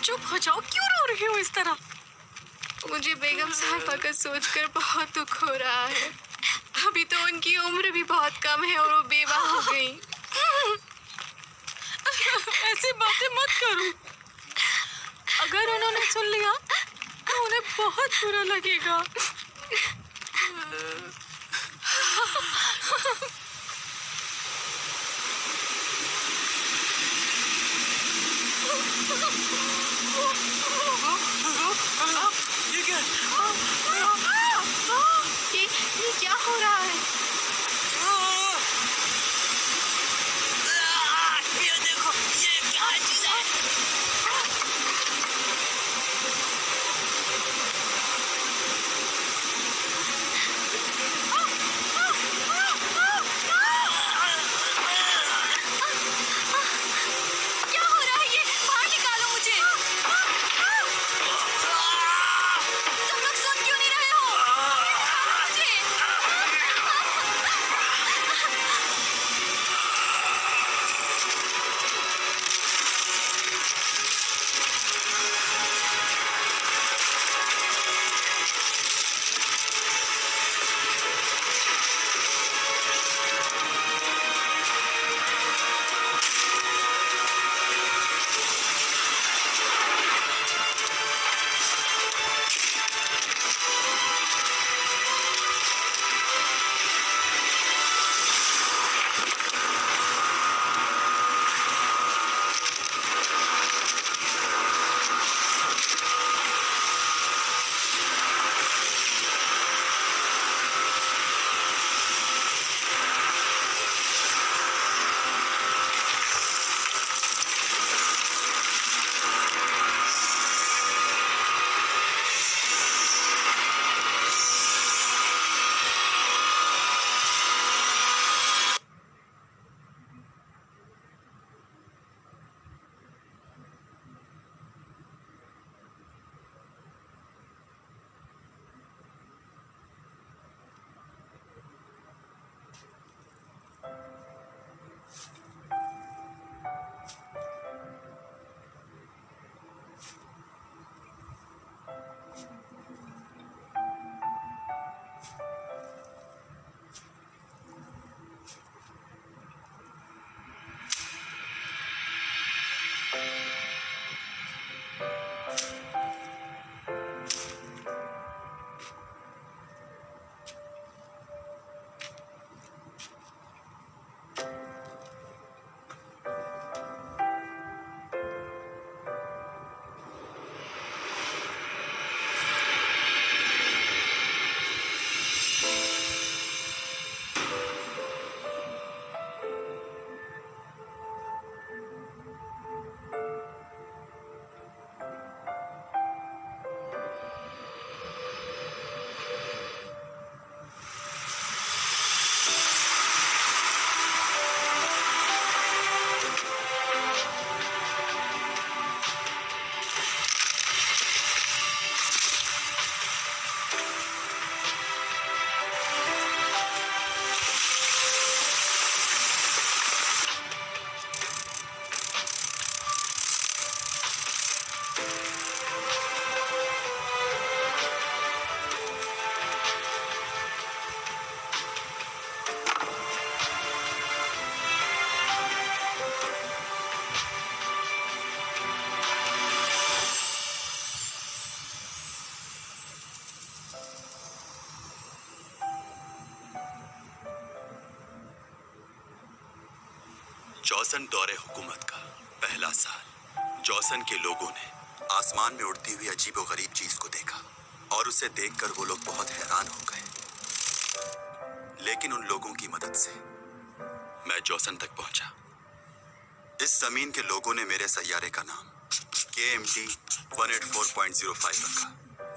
चुप हो जाओ, क्यों रो रही हो इस तरह? मुझे बेगम साहिबा का सोचकर बहुत दुख हो रहा है। अभी तो उनकी उम्र भी बहुत कम है और वो बेवा हो गई। ऐसी बातें मत करो। अगर उन्होंने सुन लिया तो उन्हें बहुत बुरा लगेगा। ये क्या? ये क्या हो रहा है? ये देखो, ये क्या चीज है? क्या हो रहा है? ये बाहर निकालो मुझे। तुम लोग सुन क्यों नहीं रहे हो? मुझे जॉसन दौरे हुकूमत का पहला साल। जॉसन के लोगों ने आसमान में उड़ती हुई अजीबोगरीब चीज को देखा और उसे देखकर वो लोग बहुत हैरान हो गए। लेकिन उन लोगों की मदद से मैं जॉसन तक पहुंचा। इस जमीन के लोगों ने मेरे सैयारे का नाम KMT 184.05 रखा।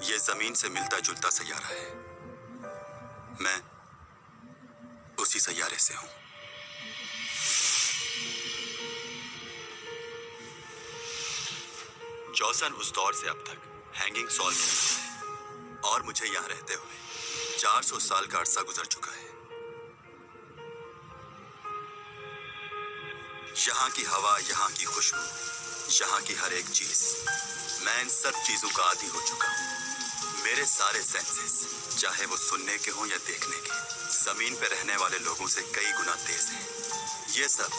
ये जमीन से मिलता जुलता सैयारा है। मैं उसी सैयारे से हूं। जॉसन उस दौर से अब तक हैंगिंग सॉल्व है और मुझे यहाँ रहते हुए 400 साल का अरसा गुजर चुका है। यहाँ की हवा, यहाँ की खुशबू, यहाँ की हर एक चीज, मैं इन सब चीजों का आदी हो चुका हूँ। मेरे सारे सेंसेस, चाहे वो सुनने के हों या देखने के, जमीन पे रहने वाले लोगों से कई गुना तेज हैं। ये सब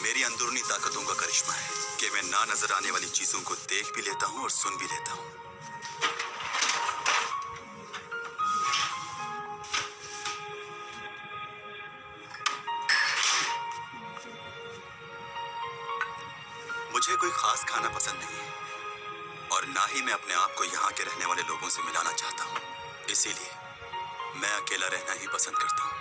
मेरी अंदरूनी ताकतों का करिश्मा है कि मैं ना नजर आने वाली चीजों को देख भी लेता हूँ और सुन भी लेता हूँ। मुझे कोई खास खाना पसंद नहीं है और ना ही मैं अपने आप को यहाँ के रहने वाले लोगों से मिलाना चाहता हूँ। इसीलिए मैं अकेला रहना ही पसंद करता हूँ।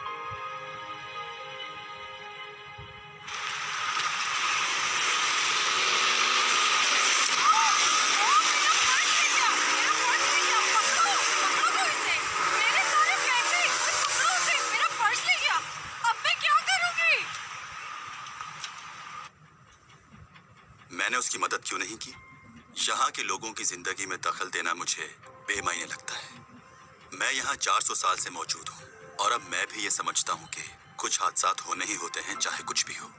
मैंने उसकी मदद क्यों नहीं की? यहाँ के लोगों की जिंदगी में दखल देना मुझे बेमायने लगता है। मैं यहाँ 400 साल से मौजूद हूँ और अब मैं भी ये समझता हूँ कि कुछ हादसात होने ही होते हैं, चाहे कुछ भी हो।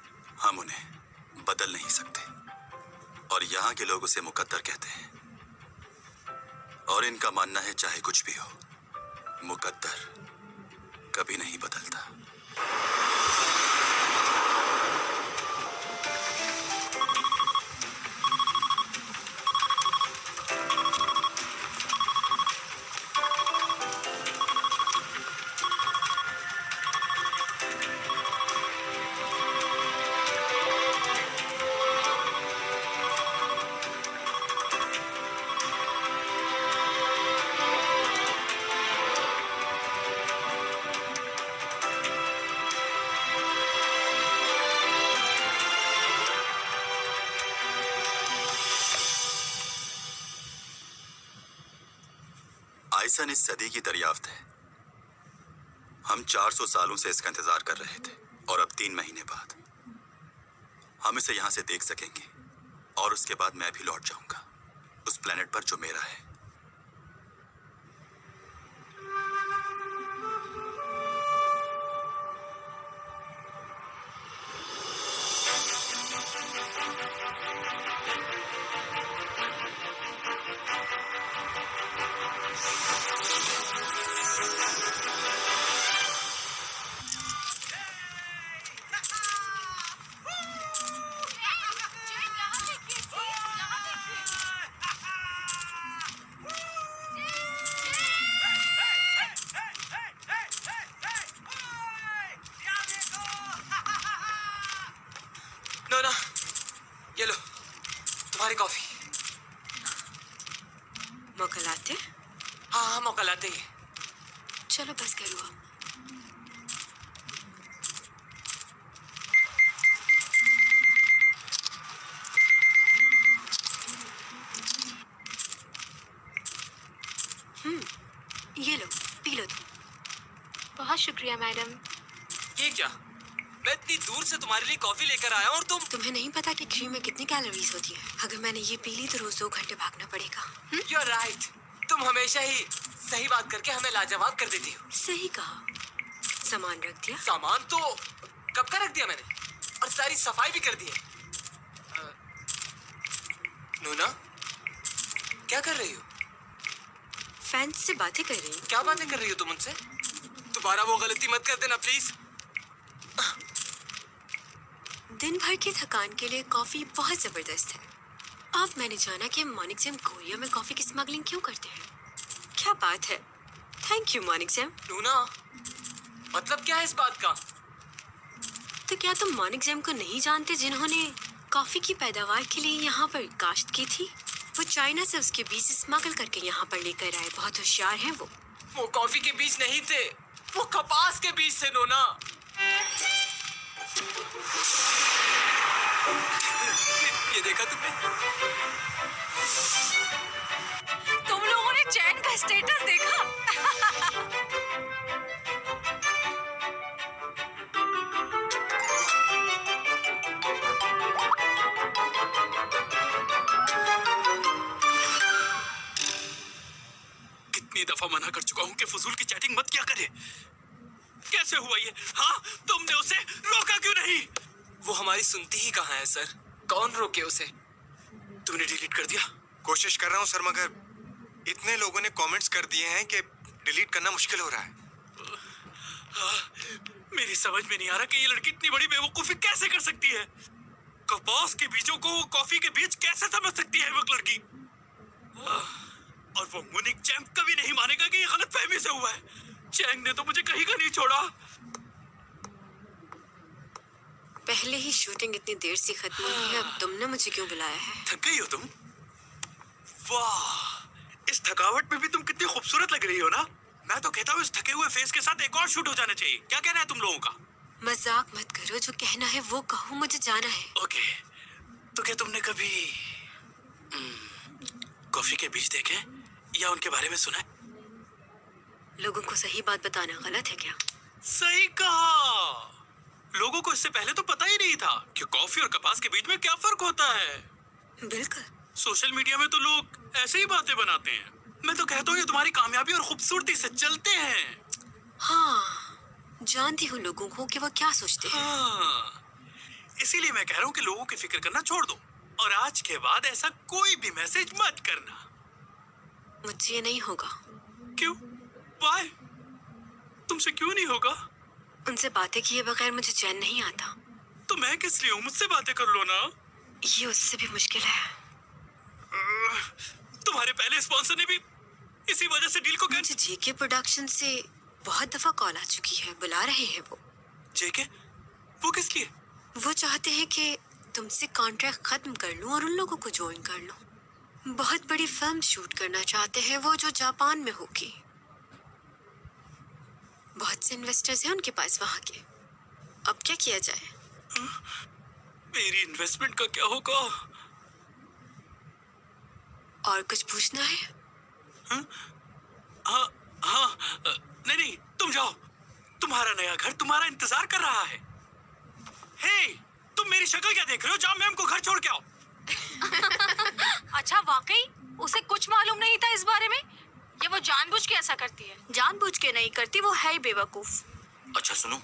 हम उन्हें बदल नहीं सकते और यहाँ के लोग उसे मुकद्दर कहते हैं और इनका मानना है चाहे कुछ भी हो, मुकद्दर कभी नहीं बदलता। आइसन इस सदी की दरियाफ्त है। हम 400 सालों से इसका इंतजार कर रहे थे और अब 3 महीने बाद हम इसे यहाँ से देख सकेंगे और उसके बाद मैं भी लौट जाऊंगा उस प्लेनेट पर जो मेरा है। नोना, ये लो तुम्हारी कॉफी। मौका लाते? हाँ हाँ, मौका लाते ही। चलो बस करो। ये लो, पी लो तुम। बहुत शुक्रिया मैडम। ये क्या? मैं इतनी दूर से तुम्हारे लिए कॉफी लेकर आया और तुम्हें नहीं पता कि क्रीम में कितनी कैलोरीज होती है? अगर मैंने ये पी ली तो रोज 2 घंटे भागना पड़ेगा। You are right. तुम हमेशा ही सही बात करके हमें लाजवाब कर देती हो। सही कहा। सामान रख दिया? सामान तो कब का रख दिया मैंने और सारी सफाई भी कर दी है। नूना, क्या कर रही हो? फैंस से बातें कर रही हूँ। क्या बातें कर रही हो तुम उनसे? दोबारा वो गलती मत कर देना प्लीज। दिन भर की थकान के लिए कॉफी बहुत जबरदस्त है। अब मैंने जाना कि मॉनिक जैम कोरिया में कॉफी की स्मगलिंग क्यों करते हैं। क्या बात है। थैंक यू मॉनिक जैम। नूना, मतलब क्या है इस बात का? तो क्या तुम मॉनिक जैम को नहीं जानते, जिन्होंने कॉफी की पैदावार के लिए यहाँ पर काश्त की थी? वो चाइना से उसके बीज स्मगल करके यहाँ पर लेकर आए। बहुत होशियार हैं वो। वो कॉफी के बीज नहीं थे, वो कपास के बीज थे नोना। ये देखा तुमने? तुम लोगों ने चैन का स्टेटस देखा? कितनी दफा मना कर चुका हूँ कि फजूल की चैटिंग मत किया करे। कैसे हुआ ये? हाँ, तुमने उसे रोका क्यों नहीं? वो हमारी सुनती ही कहाँ है सर? कौन रोके उसे? तूने डिलीट कर दिया? कोशिश कर रहा हूँ सर, मगर इतने लोगों ने कमेंट्स कर दिए हैं कि डिलीट करना मुश्किल हो रहा है। मेरी समझ में नहीं आ रहा कि ये लड़की इतनी बड़ी बेवकूफी कैसे कर सकती है। कपास के बीजों को कॉफी के बीज कैसे समझ सकती है वो लड़की। और वो मुनिक चैंग कभी नहीं मानेगा कि ये गलतफहमी से हुआ है। चैंग ने तो मुझे कहीं का नहीं छोड़ा। पहले ही शूटिंग इतनी देर से खत्म हुई है, अब तुमने मुझे क्यों बुलाया है? थक गई हो तुम? वाह, इस थकावट में भी तुम कितनी खूबसूरत लग रही हो ना। मैं तो कहता हूँ इस थके हुए फेस के साथ एक और शूट हो जाना चाहिए। क्या कहना है तुम लोगों का? मजाक मत करो, जो कहना है वो कहो, मुझे जाना है। ओके, तो क्या तुमने कभी कॉफी के बीज देखे या उनके बारे में सुना है? लोगों को सही बात बताना गलत है क्या? सही कहा। लोगों को इससे पहले तो पता ही नहीं था कि कॉफी और कपास के बीच में क्या फर्क होता है। बिल्कुल। सोशल मीडिया में तो लोग ऐसे ही बातें बनाते हैं। मैं तो कहता हूँ ये तुम्हारी कामयाबी और खूबसूरती से चलते हैं। हाँ, जानती हूँ लोगों को कि वो क्या सोचते हैं। हाँ, इसीलिए मैं कह रहा हूँ कि लोगों की फिक्र करना छोड़ दो और आज के बाद ऐसा कोई भी मैसेज मत करना। मुझसे ये नहीं होगा। क्यों? वाई? तुमसे क्यों नहीं होगा? उनसे बातें किए बगैर मुझे चैन नहीं आता। तो मैं किस लिए हूँ? मुझसे बातें कर लो ना। ये उससे भी मुश्किल है। तुम्हारे पहले स्पॉन्सर ने भी इसी वजह से डील को मुझे जेके प्रोडक्शन से बहुत दफा कॉल आ चुकी है, बुला रहे हैं वो। जेके? वो किस लिए? वो चाहते हैं कि तुमसे कॉन्ट्रैक्ट खत्म कर लूं और उन लोगों को ज्वाइन कर लूं। बहुत बड़ी फिल्म शूट करना चाहते हैं वो, जो जापान में होगी। बहुत से इन्वेस्टर्स हैं उनके पास वहां के। अब क्या किया जाए? मेरी इन्वेस्टमेंट का क्या होगा? और कुछ पूछना है? हाँ हाँ, नहीं नहीं, तुम जाओ। तुम्हारा नया घर तुम्हारा इंतजार कर रहा है। हे, तुम मेरी शक्ल क्या देख रहे हो? जाओ मैम को घर छोड़ के आओ। अच्छा, वाकई उसे कुछ मालूम नहीं था इस बारे में? ये वो जानबूझ के ऐसा करती है? जानबूझ के नहीं करती, वो है ही बेवकूफ। अच्छा सुनो,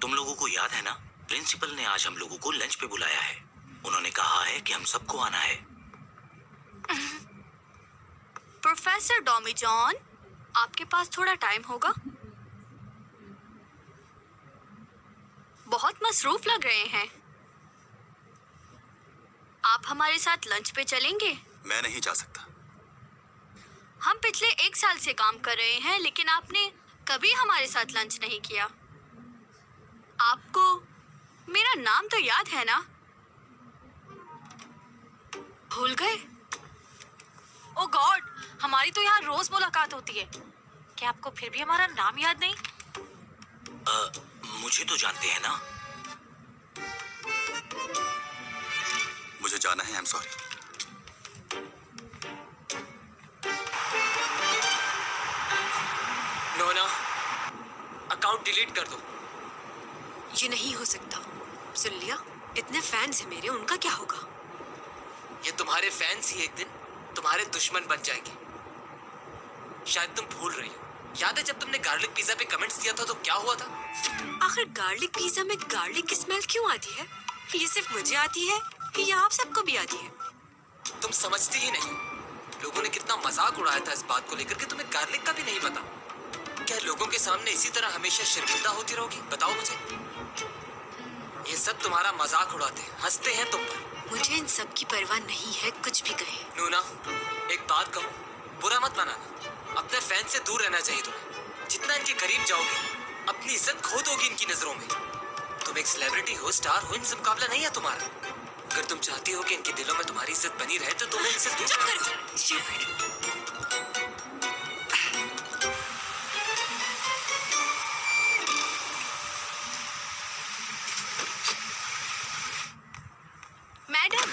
तुम लोगों को याद है ना, प्रिंसिपल ने आज हम लोगों को लंच पे बुलाया है। उन्होंने कहा है कि हम सबको आना है। प्रोफेसर डॉमी जॉन, आपके पास थोड़ा टाइम होगा? बहुत मसरूफ लग रहे हैं। आप हमारे साथ लंच पे चलेंगे? मैं नहीं जा सकता। हम पिछले 1 साल से काम कर रहे हैं, लेकिन आपने कभी हमारे साथ लंच नहीं किया। आपको मेरा नाम तो याद है ना? भूल गए? ओ गॉड, हमारी तो यहाँ रोज मुलाकात होती है। क्या आपको फिर भी हमारा नाम याद नहीं? मुझे तो जानते हैं ना। मुझे जाना है, आई एम सॉरी। नोना, अकाउंट डिलीट कर दो। ये नहीं हो सकता। सुन लिया? इतने फैंस हैं मेरे, उनका क्या होगा? ये तुम्हारे फैंस ही एक दिन तुम्हारे दुश्मन बन जाएंगे। शायद तुम भूल रही हो। याद है जब तुमने गार्लिक पिज्जा पे कमेंट्स दिया था तो क्या हुआ था? आखिर गार्लिक पिज्जा में गार्लिक की स्मेल क्यों आती है? ये सिर्फ मुझे आती है या आप सबको भी आती है? तुम समझती ही नहीं। लोगों ने कितना मजाक उड़ाया था इस बात को लेकर कि तुम्हें गार्लिक का भी नहीं पता। क्या लोगों के सामने इसी तरह हमेशा शर्मिंदा होती रहोगी? बताओ मुझे। ये सब तुम्हारा मजाक उड़ाते हैं, हंसते हैं तुम पर। मुझे इन सब की परवाह नहीं है, कुछ भी कहे। नूना, एक बात कहूँ, बुरा मत मानना। अपने फैन से दूर रहना चाहिए तुम्हें। जितना इनके करीब जाओगे, अपनी इज्जत खो दोगी इनकी नजरों में। तुम एक सेलिब्रिटी हो, स्टार हो, इनसे मुकाबला नहीं है तुम्हारा। अगर तुम चाहती हो कि इनके दिलों में तुम्हारी इज्जत बनी रहे तो तुम्हें इनसे दूर चुप करो, stupid। मैडम,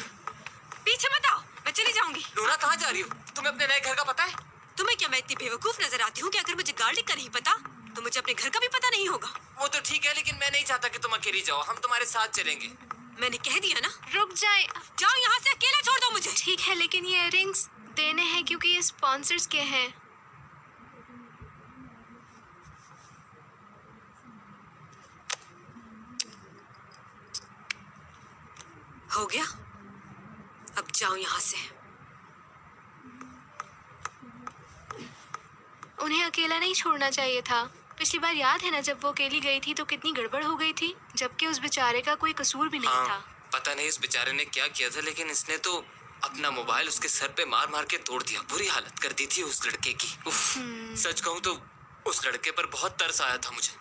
पीछे मत आओ, मैं चली जाऊंगी। नूना, कहाँ जा रही हो? तुम्हें अपने नए घर का पता है? तुम्हें क्या मैं इतनी बेवकूफ नजर आती हूँ कि अगर मुझे गार्लिक का नहीं पता तो मुझे अपने घर का भी पता नहीं होगा? वो तो ठीक है, लेकिन मैं नहीं चाहता कि तुम अकेली जाओ। हम तुम्हारे साथ चलेंगे। मैंने कह दिया ना। रुक जाए। जाओ यहाँ से, अकेला छोड़ दो मुझे। ठीक है, लेकिन ये इयररिंग्स देने हैं क्योंकि ये स्पॉन्सर्स के हैं। हो गया, अब जाओ। जाऊं यहाँ से। उन्हें अकेला नहीं छोड़ना चाहिए था। पिछली बार याद है ना, जब वो अकेली गई थी तो कितनी गड़बड़ हो गई थी, जबकि उस बेचारे का कोई कसूर भी नहीं था। पता नहीं उस बेचारे ने क्या किया था, लेकिन इसने तो अपना मोबाइल उसके सर पे मार मार के तोड़ दिया। बुरी हालत कर दी थी उस लड़के की। उफ, सच कहूँ तो उस लड़के पर बहुत तरस आया था मुझे।